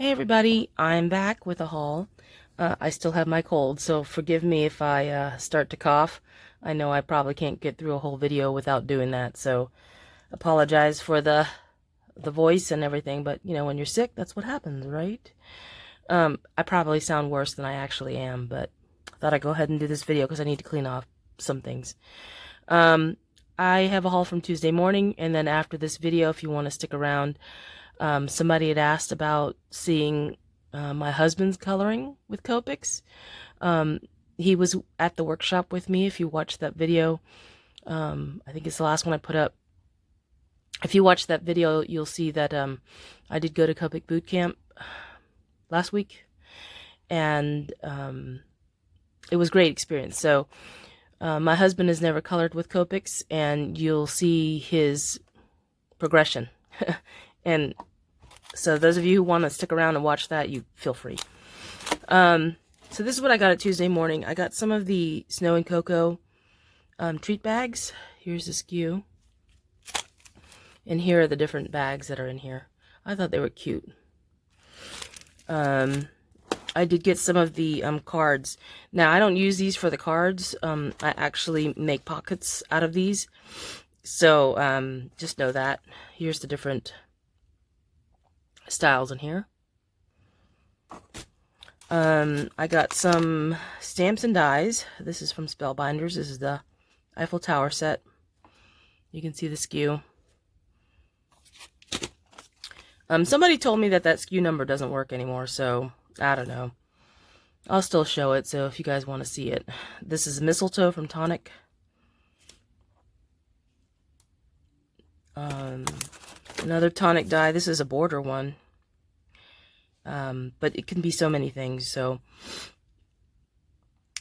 Hey everybody, I'm back with a haul. I still have my cold, so forgive me if I start to cough. I know I probably can't get through a whole video without doing that, so apologize for the voice and everything, but you know, when you're sick, that's what happens, right? I probably sound worse than I actually am, but I thought I'd go ahead and do this video because I need to clean off some things. Um, I have a haul from Tuesday morning, and then after this video, if you want to stick around, somebody had asked about seeing my husband's coloring with Copics. He was at the workshop with me. If you watch that video, I think it's the last one I put up. If you watch that video, you'll see that I did go to Copic boot camp last week, and it was a great experience. So my husband has never colored with Copics, and you'll see his progression. And so those of you who want to stick around and watch that, you feel free. So this is what I got at Tuesday morning. I got some of the Snow and Cocoa treat bags. Here's the SKU. And here are the different bags that are in here. I thought they were cute. I did get some of the cards. Now, I don't use these for the cards. I actually make pockets out of these. So just know that. Here's the different styles in here. I got some stamps and dies. This is from Spellbinders. This is the Eiffel Tower set. You can see the SKU. Somebody told me that SKU number doesn't work anymore, so I don't know. I'll still show it, so if you guys want to see it. This is Mistletoe from Tonic. Another Tonic die. This is a border one. But it can be so many things. So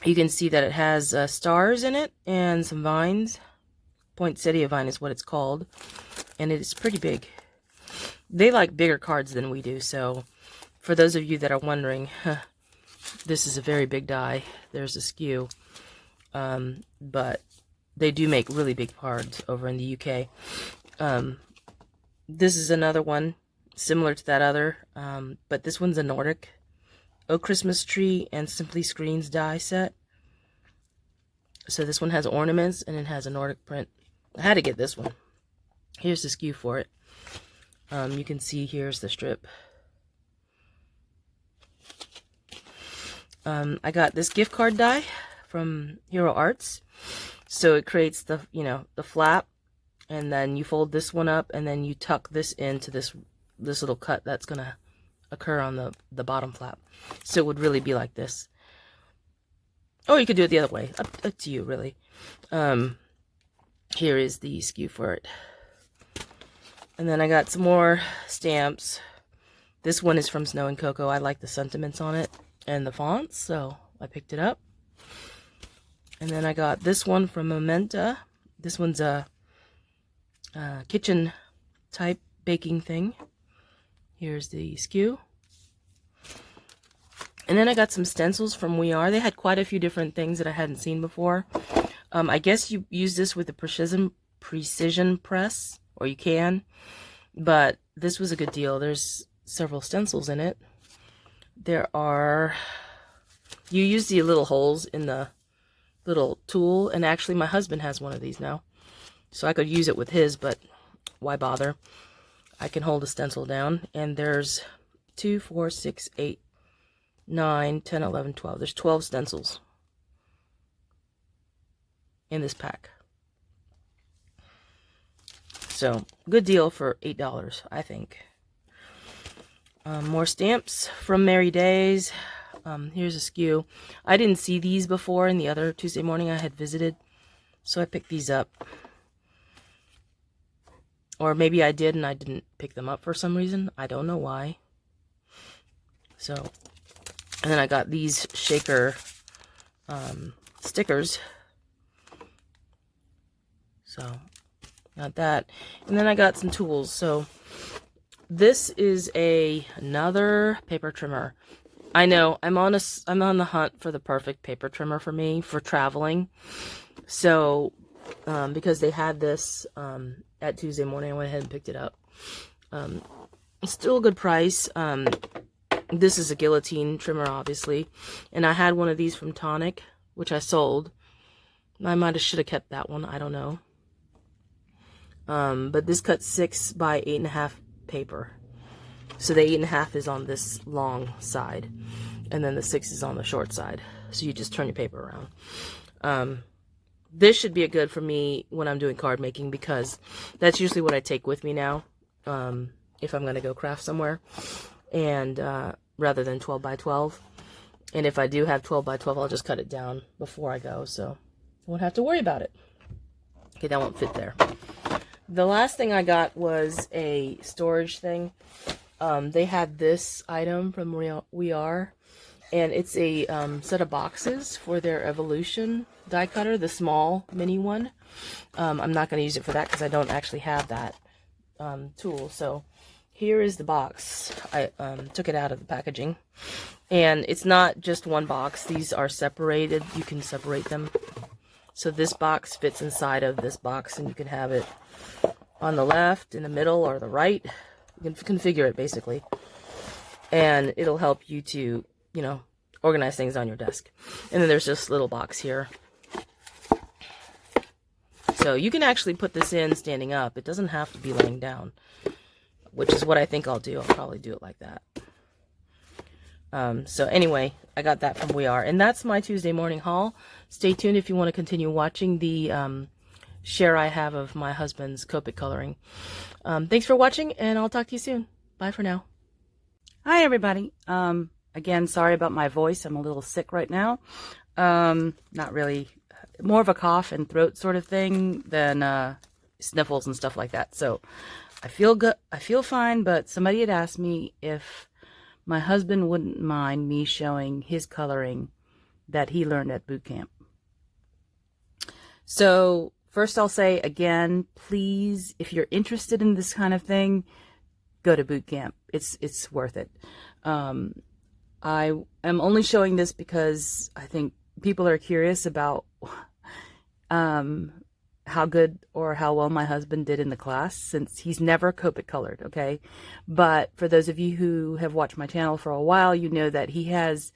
you can see that it has stars in it and some vines. Poinsettia vine is what it's called. And it is pretty big. They like bigger cards than we do. So for those of you that are wondering, this is a very big die. There's a SKU. But they do make really big cards over in the UK. This is another one similar to that other, but this one's a Nordic Oh Christmas Tree and Simply Screens die set. So this one has ornaments and it has a Nordic print. I had to get this one. Here's the SKU for it. You can see here's the strip. I got this gift card die from Hero Arts. So it creates the, the flap, and then you fold this one up, and then you tuck this into this little cut that's going to occur on the bottom flap. So it would really be like this. Or you could do it the other way. Up to you, really. Here is the SKU for it. And then I got some more stamps. This one is from Snow and Cocoa. I like the sentiments on it and the fonts, so I picked it up. And then I got this one from Momenta. This one's a kitchen type baking thing. Here's the SKU. And then I got some stencils from We Are. They had quite a few different things that I hadn't seen before. I guess you use this with the precision press, or you can. But this was a good deal. There's several stencils in it. You use the little holes in the little tool, and actually my husband has one of these now. So I could use it with his, but why bother? I can hold a stencil down, and there's 2, 4, 6, 8, 9, 10, 11, 12. There's 12 stencils in this pack. So, good deal for $8, I think. More stamps from Merry Days. Here's a SKU. I didn't see these before in the other Tuesday morning I had visited, so I picked these up. Or maybe I did and I didn't pick them up for some reason. I don't know why. So, and then I got these shaker stickers. So, got that. And then I got some tools. So, this is another paper trimmer. I know, I'm on the hunt for the perfect paper trimmer for me for traveling. So, because they had this at Tuesday morning, I went ahead and picked it up. It's still a good price. This is a guillotine trimmer, obviously. And I had one of these from Tonic, which I sold. I should have kept that one. I don't know. But this cuts 6 by 8.5 paper. So the 8.5 is on this long side. And then the 6 is on the short side. So you just turn your paper around. This should be a good for me when I'm doing card making, because that's usually what I take with me now. If I'm going to go craft somewhere. And rather than 12 by 12. And if I do have 12 by 12, I'll just cut it down before I go. So I won't have to worry about it. Okay, that won't fit there. The last thing I got was a storage thing. They had this item from We Are, and it's a set of boxes for their Evolution die cutter, the small mini one. I'm not going to use it for that because I don't actually have that tool. So here is the box. I took it out of the packaging, and it's not just one box. These are separated. You can separate them. So this box fits inside of this box, and you can have it on the left, in the middle, or the right. You can configure it, basically. And it'll help you to, you know, organize things on your desk. And then there's this little box here. So you can actually put this in standing up. It doesn't have to be laying down, which is what I think I'll do. I'll probably do it like that. So anyway, I got that from We Are. And that's my Tuesday morning haul. Stay tuned if you want to continue watching the share I have of my husband's Copic coloring. Thanks for watching, and I'll talk to you soon. Bye for now. Hi, everybody. Again, sorry about my voice. I'm a little sick right now. Not really, more of a cough and throat sort of thing than sniffles and stuff like that. So I feel good. I feel fine, but somebody had asked me if my husband wouldn't mind me showing his coloring that he learned at boot camp. So first I'll say again, please, if you're interested in this kind of thing, go to boot camp. It's worth it. I am only showing this because I think people are curious about how good or how well my husband did in the class, since he's never Copic colored, okay? But for those of you who have watched my channel for a while, you know that he has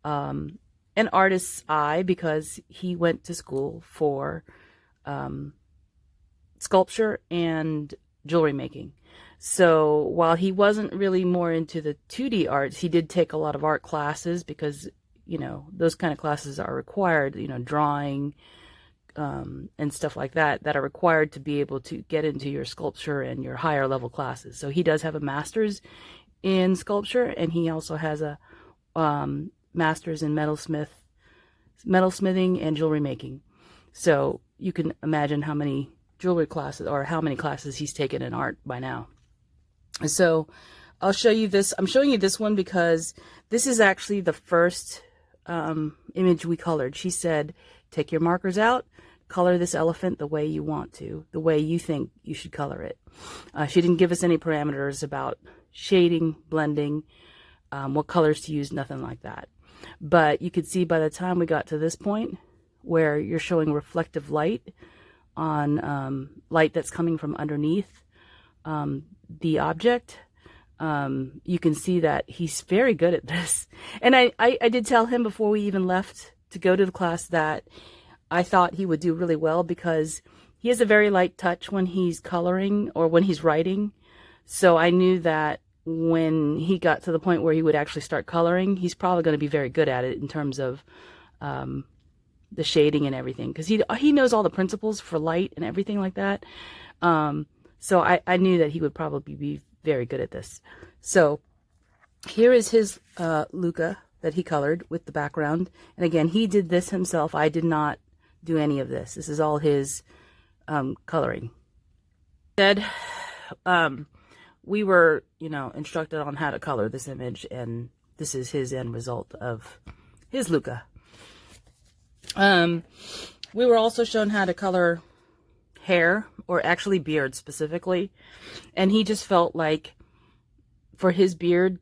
an artist's eye, because he went to school for sculpture and jewelry making. So while he wasn't really more into the 2D arts, he did take a lot of art classes, because, you know, those kind of classes are required, you know, drawing and stuff like that, that are required to be able to get into your sculpture and your higher level classes. So he does have a master's in sculpture, and he also has a master's in metalsmithing and jewelry making. So you can imagine how many jewelry classes, or how many classes he's taken in art by now. So I'll show you this. I'm showing you this one because this is actually the first image we colored. She said, take your markers out, color this elephant the way you want to, the way you think you should color it. She didn't give us any parameters about shading, blending, what colors to use, nothing like that. But you could see by the time we got to this point, where you're showing reflective light on light that's coming from underneath the object, you can see that he's very good at this. And I did tell him before we even left to go to the class that I thought he would do really well, because he has a very light touch when he's coloring or when he's writing. So I knew that when he got to the point where he would actually start coloring, he's probably going to be very good at it in terms of the shading and everything, because he knows all the principles for light and everything like that. So I knew that he would probably be very good at this. So here is his Luca that he colored with the background. And again, he did this himself. I did not do any of this. This is all his coloring. We were, you know, instructed on how to color this image, and this is his end result of his Luca. We were also shown how to color hair, or actually beard specifically, and he just felt like for his beard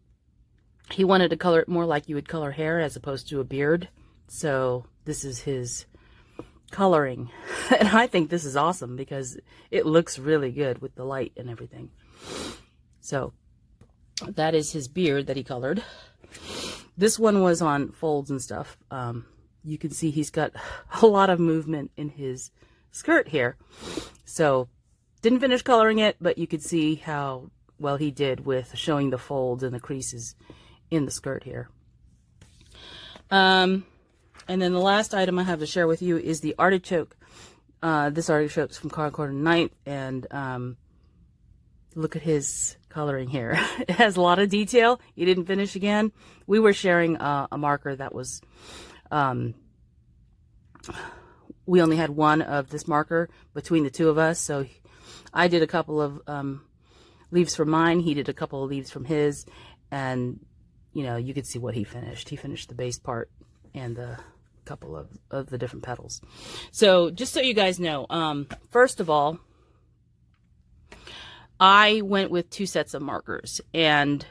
he wanted to color it more like you would color hair as opposed to a beard. So this is his coloring, and I think this is awesome because it looks really good with the light and everything. So That is his beard that he colored. This one was on folds and stuff. You can see he's got a lot of movement in his skirt here. So didn't finish coloring it, but you could see how well he did with showing the folds and the creases in the skirt here. And then the last item I have to share with you is the artichoke. This artichoke's from Concord and Ninth, and look at his coloring here. It has a lot of detail. He didn't finish again. We were sharing a marker that was, we only had one of this marker between the two of us, so I did a couple of leaves from mine, he did a couple of leaves from his, and you know, you could see what he finished. He finished the base part and the couple of the different petals. So just so you guys know, first of all, I went with 2 sets of markers, and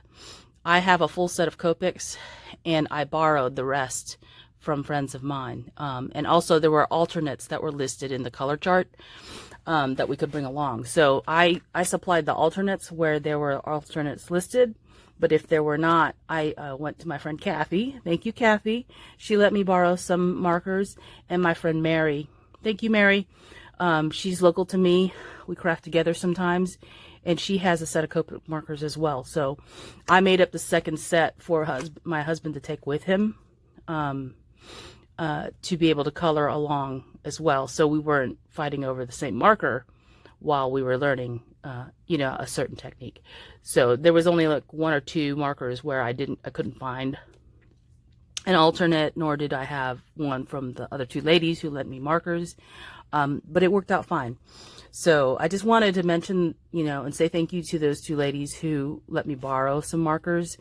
I have a full set of copics, and I borrowed the rest from friends of mine. And also there were alternates that were listed in the color chart that we could bring along. So I supplied the alternates where there were alternates listed, but if there were not, I went to my friend Kathy. Thank you, Kathy. She let me borrow some markers, and my friend Mary. Thank you, Mary. She's local to me. We craft together sometimes, and she has a set of copic markers as well. So I made up the second set for my husband to take with him to be able to color along as well. So we weren't fighting over the same marker while we were learning, you know, a certain technique. So there was only like 1 or 2 markers where I couldn't find an alternate, nor did I have one from the other 2 ladies who lent me markers. But it worked out fine. So I just wanted to mention, you know, and say thank you to those 2 ladies who let me borrow some markers.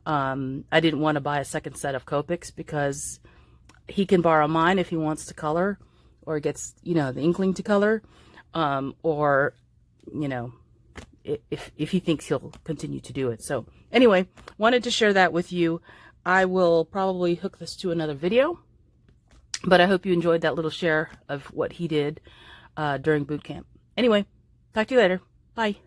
I didn't want to buy a second set of Copics because he can borrow mine if he wants to color, or gets, you know, the inkling to color, or, you know, if he thinks he'll continue to do it. So anyway, wanted to share that with you. I will probably hook this to another video, but I hope you enjoyed that little share of what he did during boot camp. Anyway, talk to you later. Bye.